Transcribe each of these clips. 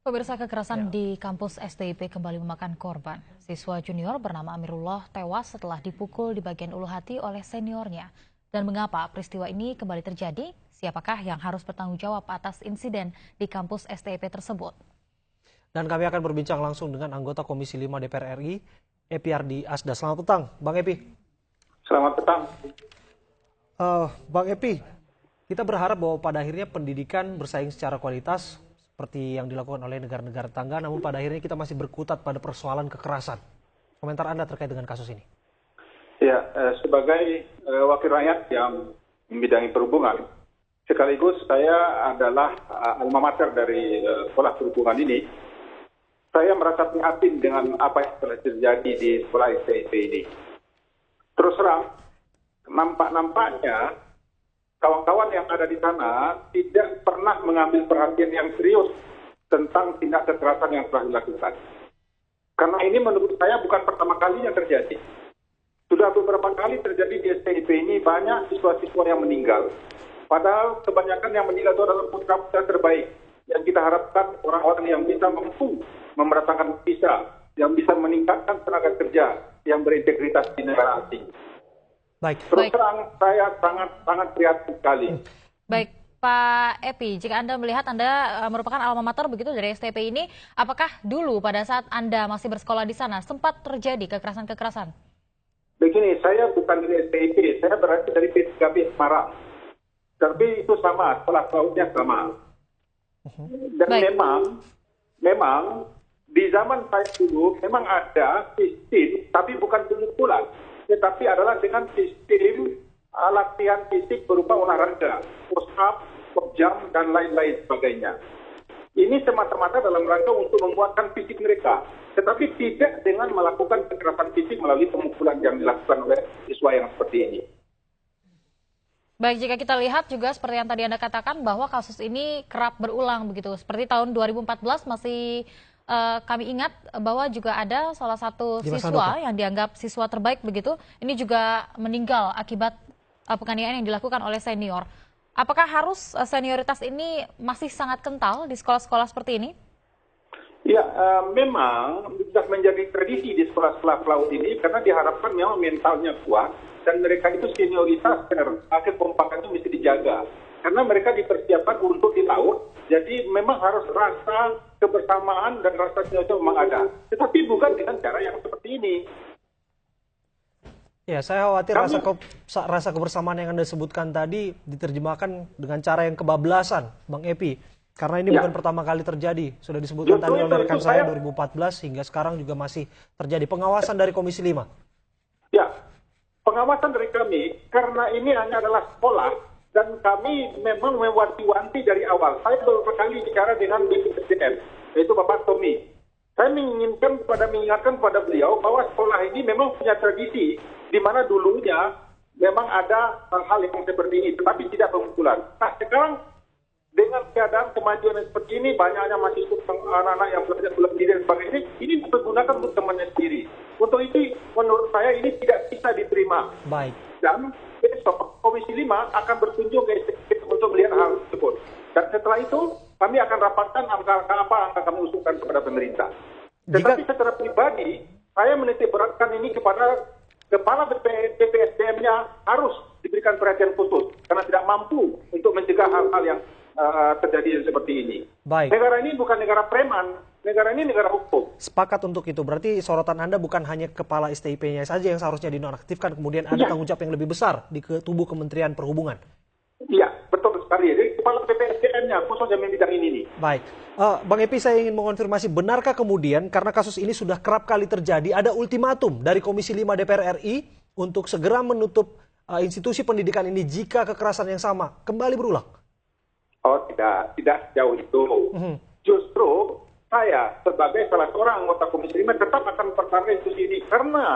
Pemirsa, kekerasan di kampus STIP kembali memakan korban. Siswa junior bernama Amirullah tewas setelah dipukul di bagian ulu hati oleh seniornya. Dan mengapa peristiwa ini kembali terjadi? Siapakah yang harus bertanggung jawab atas insiden di kampus STIP tersebut? Dan kami akan berbincang langsung dengan anggota Komisi 5 DPR RI, Epi Ardi Asda. Selamat petang, Bang Epi. Selamat petang. Bang Epi, kita berharap bahwa pada akhirnya pendidikan bersaing secara kualitas seperti yang dilakukan oleh negara-negara tetangga, namun pada akhirnya kita masih berkutat pada persoalan kekerasan. Komentar Anda terkait dengan kasus ini? Ya, sebagai wakil rakyat yang membidangi perhubungan, sekaligus saya adalah alma mater dari sekolah perhubungan ini. Saya merasa prihatin dengan apa yang telah terjadi di sekolah STIP ini. Terus terang, nampaknya kawan-kawan yang ada di sana tidak pernah mengambil perhatian yang serius tentang tindak kekerasan yang telah dilakukan. Karena ini menurut saya bukan pertama kalinya terjadi. Sudah beberapa kali terjadi di STIP ini, banyak siswa-siswa yang meninggal. Padahal kebanyakan yang meninggal itu adalah putra-putra terbaik. Yang kita harapkan orang-orang yang bisa mampu memeratangkan visa, yang bisa meningkatkan tenaga kerja yang berintegritas di negara asing. Terus terang, saya sangat prihatin sekali. Baik, Pak Epi, jika Anda melihat Anda merupakan alma mater begitu dari STIP ini, apakah dulu pada saat Anda masih bersekolah di sana sempat terjadi kekerasan-kekerasan? Begini, saya bukan dari STIP, saya berasal dari P3B Semarang. Tapi itu sama, sekolah PAUD-nya sama. Dan memang di zaman saya dulu memang ada sistem, tapi bukan pemukulan, tetapi adalah dengan sistem latihan fisik berupa olahraga, push up, squat jump, dan lain-lain sebagainya. Ini semata-mata dalam rangka untuk menguatkan fisik mereka, tetapi tidak dengan melakukan kekerasan fisik melalui pemukulan yang dilakukan oleh siswa yang seperti ini. Baik, jika kita lihat juga seperti yang tadi Anda katakan bahwa kasus ini kerap berulang begitu. Seperti tahun 2014 masih kami ingat bahwa juga ada salah satu siswa yang dianggap siswa terbaik begitu. Ini juga meninggal akibat penganiayaan yang dilakukan oleh senior. Apakah harus senioritas ini masih sangat kental di sekolah-sekolah seperti ini? Ya, memang sudah menjadi tradisi di sekolah-sekolah PAUD ini karena diharapkan memang mentalnya kuat dan mereka itu senioritas akhir kompakan itu mesti dijaga. Karena mereka dipersiapkan untuk di laut, jadi memang harus rasa kebersamaan dan rasa senioritas memang ada. Tetapi bukan dengan cara yang seperti ini. Ya, saya khawatir rasa kebersamaan yang Anda sebutkan tadi diterjemahkan dengan cara yang kebablasan, Bang Epi. Karena ini bukan pertama kali terjadi. Sudah disebutkan tadi oleh rekan saya 2014 hingga sekarang juga masih terjadi. Pengawasan dari Komisi 5. Ya, pengawasan dari kami, karena ini hanya adalah sekolah, dan kami memang mewanti-wanti dari awal. Saya beberapa kali bicara dengan BPSDM, yaitu Bapak Tommy. Saya mengingatkan kepada beliau bahwa sekolah ini memang punya tradisi, di mana dulunya memang ada hal-hal yang seperti ini, tetapi tidak pemukulan. Nah, sekarang dengan keadaan kemajuan seperti ini, banyaknya mahasiswa anak-anak yang belajar bela diri dan sebagainya, ini dipergunakan untuk temannya sendiri. Untuk itu, menurut saya ini tidak bisa diterima. Baik. Dan besok Komisi 5 akan berkunjung ke STIP untuk melihat hal tersebut. Dan setelah itu, kami akan rapatkan angka-angka apa yang kami usulkan kepada pemerintah. Tetapi secara pribadi, saya menitik beratkan ini kepada Kepala BPSDM-nya harus diberikan perhatian khusus karena tidak mampu untuk mencegah hal-hal yang terjadi seperti ini. Baik. Negara ini bukan negara preman, negara ini negara hukum. Sepakat untuk itu. Berarti sorotan Anda bukan hanya kepala STIP-nya saja yang seharusnya dinonaktifkan, kemudian ada tanggung jawab yang lebih besar di tubuh Kementerian Perhubungan. Iya, betul sekali. Jadi kepala BPSDM-nya khusus yang bidang ini. Baik. Bang Epi, saya ingin mengonfirmasi, benarkah kemudian karena kasus ini sudah kerap kali terjadi, ada ultimatum dari Komisi 5 DPR RI untuk segera menutup institusi pendidikan ini jika kekerasan yang sama kembali berulang? Oh, tidak sejauh itu. Justru saya sebagai salah seorang anggota Komisi 5 tetap akan mempertahankan institusi ini karena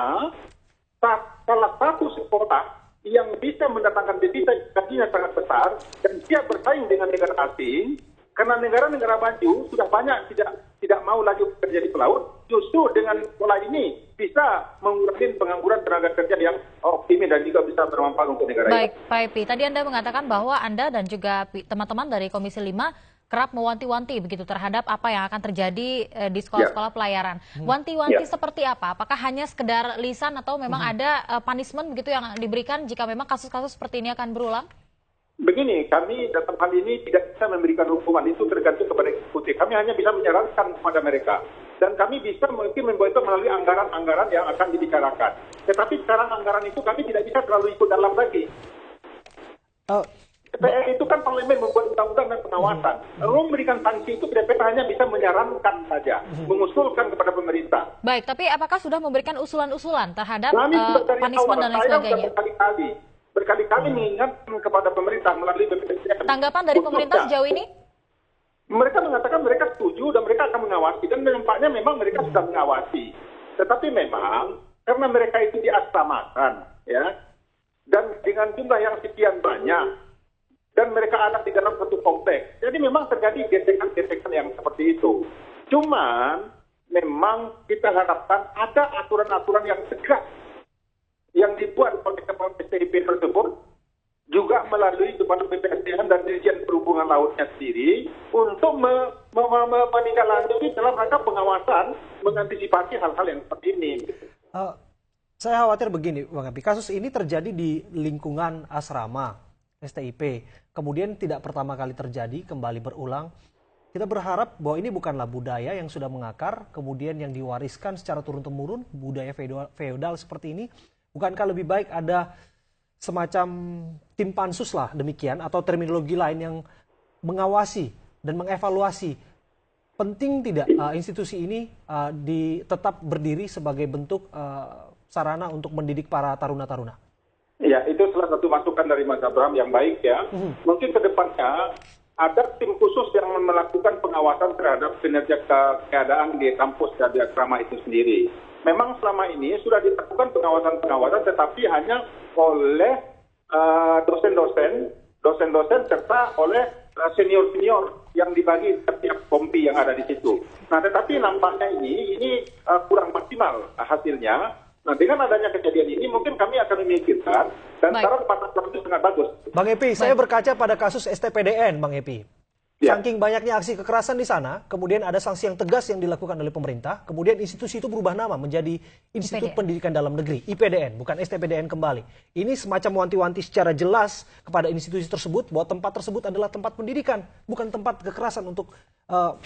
salah satu sekolah yang bisa mendatangkan devisa gajinya sangat besar dan siap bersaing dengan negara asing, karena negara-negara maju sudah banyak tidak mau lagi bekerja di pelaut. Justru dengan pola ini bisa mengurangi pengangguran tenaga kerja yang optimis dan juga bisa bermanfaat untuk negara. Baik, Pak Epi, tadi Anda mengatakan bahwa Anda dan juga teman-teman dari Komisi 5 kerap mewanti-wanti begitu terhadap apa yang akan terjadi di sekolah-sekolah pelayaran. Wanti-wanti seperti apa? Apakah hanya sekedar lisan atau memang ada punishment begitu yang diberikan jika memang kasus-kasus seperti ini akan berulang? Begini, kami dalam hal ini tidak bisa memberikan hukuman, itu tergantung kepada eksekutif. Kami hanya bisa menyarankan kepada mereka. Dan kami bisa mungkin membuat itu melalui anggaran-anggaran yang akan dibicarakan. Tetapi sekarang anggaran itu kami tidak bisa terlalu ikut dalam lagi. DPR itu kan parlemen membuat undang-undang dan pengawasan. Lalu memberikan sanksi itu DPR hanya bisa menyarankan saja, mengusulkan kepada pemerintah. Baik, tapi apakah sudah memberikan usulan-usulan terhadap Kami punishment dan lain sebagainya? Berkali-kali mengingatkan kepada pemerintah melalui BPSDM. Tanggapan dari pemerintah sejauh ini? Mereka mengatakan mereka setuju dan mereka akan mengawasi. Dan nampaknya memang mereka sudah mengawasi. Tetapi memang karena mereka itu diasramakan, ya, dan dengan jumlah yang sekian banyak, dan mereka ada di dalam satu kompleks. Jadi memang terjadi gesekan-gesekan yang seperti itu. Cuman memang kita harapkan ada aturan-aturan yang tegas yang dibuat oleh kepala STIP tersebut, juga melalui kepada BPSDM dan Dirjen Perhubungan Lautnya sendiri untuk menindaklanjuti dalam rangka pengawasan mengantisipasi hal-hal yang seperti ini. Saya khawatir begini, Bang Epi, kasus ini terjadi di lingkungan asrama STIP, kemudian tidak pertama kali terjadi, kembali berulang. Kita berharap bahwa ini bukanlah budaya yang sudah mengakar, kemudian yang diwariskan secara turun-temurun, budaya feodal seperti ini. Bukankah lebih baik ada semacam tim pansus lah demikian, atau terminologi lain yang mengawasi dan mengevaluasi? Penting tidak institusi ini tetap berdiri sebagai bentuk sarana untuk mendidik para taruna-taruna? Ya, itu salah satu masukan dari Mas Abraham yang baik ya. Mungkin ke depannya ada tim khusus yang melakukan pengawasan terhadap kinerja keadaan di kampus dan di asrama itu sendiri. Memang selama ini sudah dilakukan pengawasan-pengawasan, tetapi hanya oleh dosen-dosen serta oleh senior-senior yang dibagi setiap kompi yang ada di situ. Nah, tetapi nampaknya ini kurang maksimal hasilnya. Nah, dengan adanya kejadian ini mungkin kami akan memikirkan, dan sekarang pasal itu sangat bagus. Bang Epi, saya berkaca pada kasus STPDN, Bang Epi. Ya. Saking banyaknya aksi kekerasan di sana, kemudian ada sanksi yang tegas yang dilakukan oleh pemerintah, kemudian institusi itu berubah nama menjadi Institut Pendidikan Dalam Negeri, IPDN, bukan STPDN kembali. Ini semacam wanti-wanti secara jelas kepada institusi tersebut bahwa tempat tersebut adalah tempat pendidikan, bukan tempat kekerasan untuk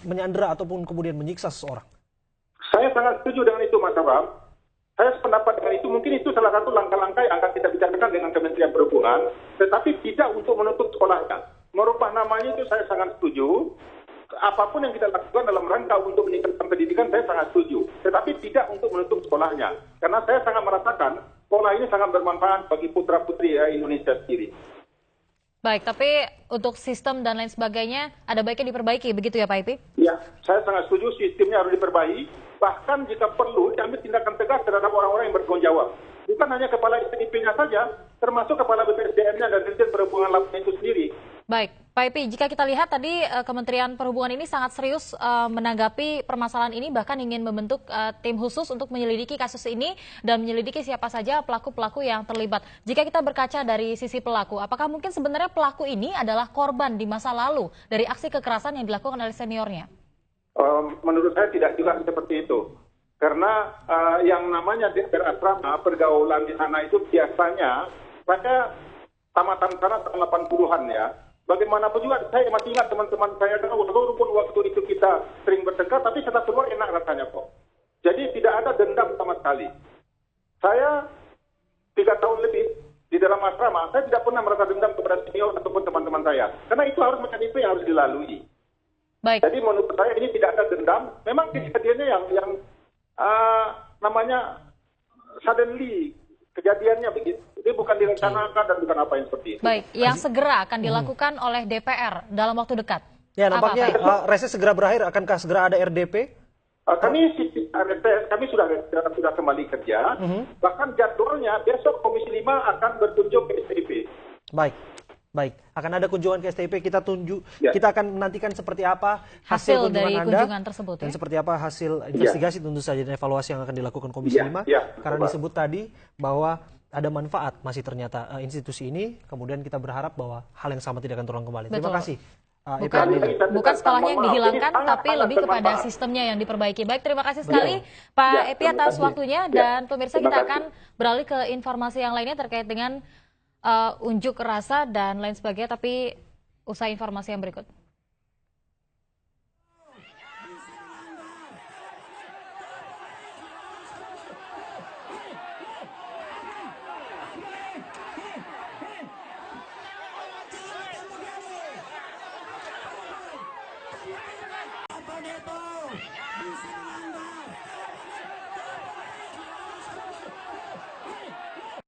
menyandera ataupun kemudian menyiksa seseorang. Saya sangat setuju dengan itu, Mas Abam. Saya sependapat dengan itu. Mungkin itu salah satu langkah-langkah yang akan kita bicarakan dengan Kementerian Perhubungan, tetapi tidak untuk menutup sekolahnya. Merubah namanya itu saya sangat setuju. Apapun yang kita lakukan dalam rangka untuk meningkatkan pendidikan, saya sangat setuju. Tetapi tidak untuk menutup sekolahnya. Karena saya sangat merasakan sekolah ini sangat bermanfaat bagi putra-putri Indonesia sendiri. Baik, tapi untuk sistem dan lain sebagainya, ada baiknya diperbaiki, begitu ya Pak Ipi? Ya, saya sangat setuju sistemnya harus diperbaiki. Bahkan jika perlu, diambil tindakan tegas terhadap orang-orang yang bertanggung jawab. Bukan hanya kepala STIP-nya saja, termasuk kepala BPSDM-nya dan Dirjen Perhubungan Lautnya itu sendiri. Baik, Pak Ipi, jika kita lihat tadi Kementerian Perhubungan ini sangat serius menanggapi permasalahan ini, bahkan ingin membentuk tim khusus untuk menyelidiki kasus ini dan menyelidiki siapa saja pelaku-pelaku yang terlibat. Jika kita berkaca dari sisi pelaku, apakah mungkin sebenarnya pelaku ini adalah korban di masa lalu dari aksi kekerasan yang dilakukan oleh seniornya? Menurut saya tidak juga seperti itu. Karena yang namanya di asrama, pergaulan di sana itu biasanya, saya tamatan sana tahun 80-an ya. Bagaimanapun juga saya masih ingat teman-teman saya, walaupun waktu itu kita sering bertengkar, tapi setelah keluar enak rasanya kok. Jadi tidak ada dendam sama sekali. Saya 3 tahun lebih di dalam asrama, saya tidak pernah merasa dendam kepada senior ataupun teman-teman saya. Karena itu harus mekanisme yang harus dilalui. Baik. Jadi menurut saya ini tidak ada dendam. Memang kejadiannya yang namanya suddenly, kejadiannya begitu. Ini bukan direncanakan dan bukan apa yang seperti itu. Baik, yang segera akan dilakukan oleh DPR dalam waktu dekat. Ya, nampaknya reses segera berakhir. Akankah segera ada RDP? Kami sudah kembali kerja. Bahkan jadwalnya besok Komisi 5 akan berkunjung ke STIP. Baik. Akan ada kunjungan ke STIP. Kita akan menantikan seperti apa hasil dari kunjungan tersebut. Dan seperti apa hasil investigasi tentu saja dan evaluasi yang akan dilakukan Komisi 5. Karena disebut tadi bahwa ada manfaat masih ternyata institusi ini. Kemudian kita berharap bahwa hal yang sama tidak akan terulang kembali. Betul. Terima kasih Bukan, bukan sekolahnya yang dihilangkan, Ini tapi sangat lebih kepada bermanfaat. sistemnya yang diperbaiki. Baik, terima kasih sekali Pak Epi atas waktunya, dan pemirsa Terima kita kasih. akan beralih ke informasi yang lainnya terkait dengan unjuk rasa dan lain sebagainya, tapi usai informasi yang berikut. Apa itu? Bisa